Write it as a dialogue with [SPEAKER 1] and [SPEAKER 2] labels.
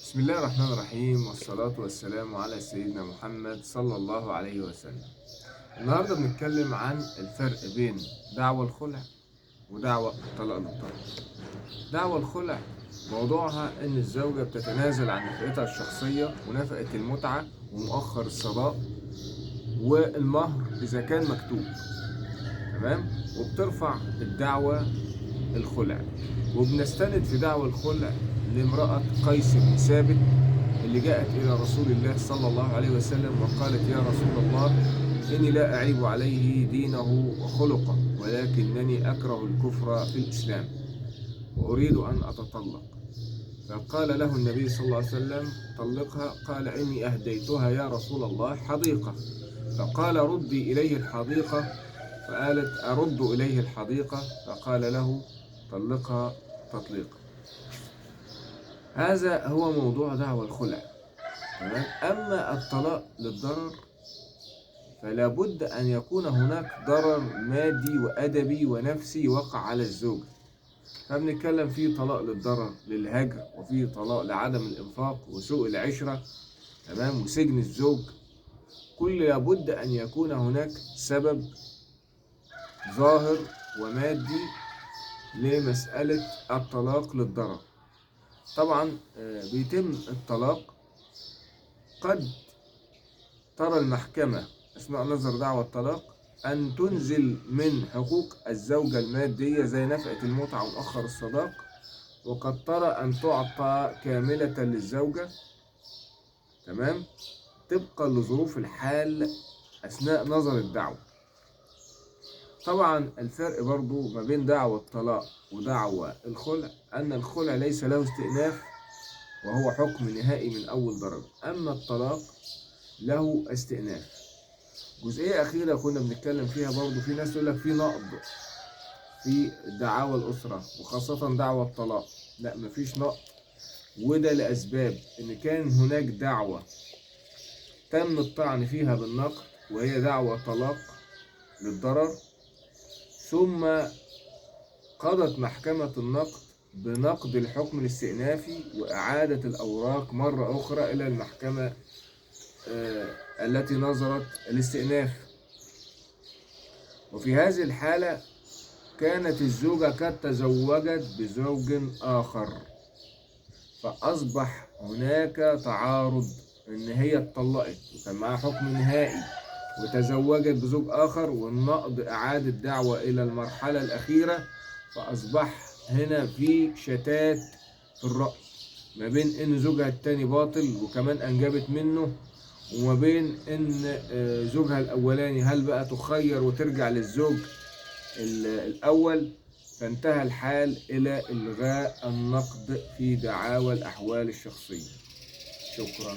[SPEAKER 1] بسم الله الرحمن الرحيم، والصلاة والسلام على سيدنا محمد صلى الله عليه وسلم. النهاردة بنتكلم عن الفرق بين دعوى الخلع ودعوى الطلاق للطلاق. دعوى الخلع موضوعها إن الزوجة بتتنازل عن نفقتها الشخصية ونفقة المتعة ومؤخر الصداق والمهر إذا كان مكتوب، تمام؟ وبترفع الدعوى الخلع، وبنستند في دعوى الخلع لامرأة قيس بن ثابت اللي جاءت إلى رسول الله صلى الله عليه وسلم وقالت: يا رسول الله، إني لا أعيب عليه دينه وخلقه، ولكنني أكره الكفر في الإسلام وأريد أن أتطلق. فقال له النبي صلى الله عليه وسلم: طلقها. قال: إني أهديتها يا رسول الله حديقة. فقال: ردي إليه الحديقة. فقالت: أرد إليه الحديقة. فقال له: طلقها تطليقا. هذا هو موضوع دعوى الخلع، تمام؟ أما الطلاق للضرر فلا بد أن يكون هناك ضرر مادي وأدبي ونفسي وقع على الزوج. فبنتكلم في طلاق للضرر للهجر، وفي طلاق لعدم الإنفاق وسوء العشرة، تمام، وسجن الزوج. كل لابد أن يكون هناك سبب ظاهر ومادي لمسألة الطلاق للضرر. طبعا بيتم الطلاق، قد ترى المحكمة أثناء نظر دعوى الطلاق أن تنزل من حقوق الزوجة المادية زي نفقة المتعة ومؤخر الصداق، وقد ترى أن تعطى كاملة للزوجة، تمام، طبقا لظروف الحال أثناء نظر الدعوة. طبعا الفرق برضو ما بين دعوى الطلاق ودعوى الخلع أن الخلع ليس له استئناف وهو حكم نهائي من أول درجة، أما الطلاق له استئناف. جزئية أخيرة كنا بنتكلم فيها برضو، في ناس تقول لك في نقض في دعاوى الأسرة وخاصة دعوى الطلاق. لا، مفيش نقض، وده لأسباب: إن كان هناك دعوة تم الطعن فيها بالنقض وهي دعوى طلاق للضرر، ثم قضت محكمة النقض بنقض الحكم الاستئنافي وإعادة الأوراق مرة أخرى إلى المحكمة التي نظرت الاستئناف. وفي هذه الحالة كانت الزوجة قد تزوجت بزوج آخر، فأصبح هناك تعارض، إن هي اتطلقت وكان معها حكم نهائي وتزوجت بزوج آخر، والنقض إعادة دعوة إلى المرحلة الأخيرة. فأصبح هنا في شتات في الرأي ما بين إن زوجها التاني باطل وكمان أنجبت منه، وما بين إن زوجها الأولاني هل بقى تخير وترجع للزوج الأول. فانتهى الحال إلى إلغاء النقض في دعاوى الأحوال الشخصية. شكرا.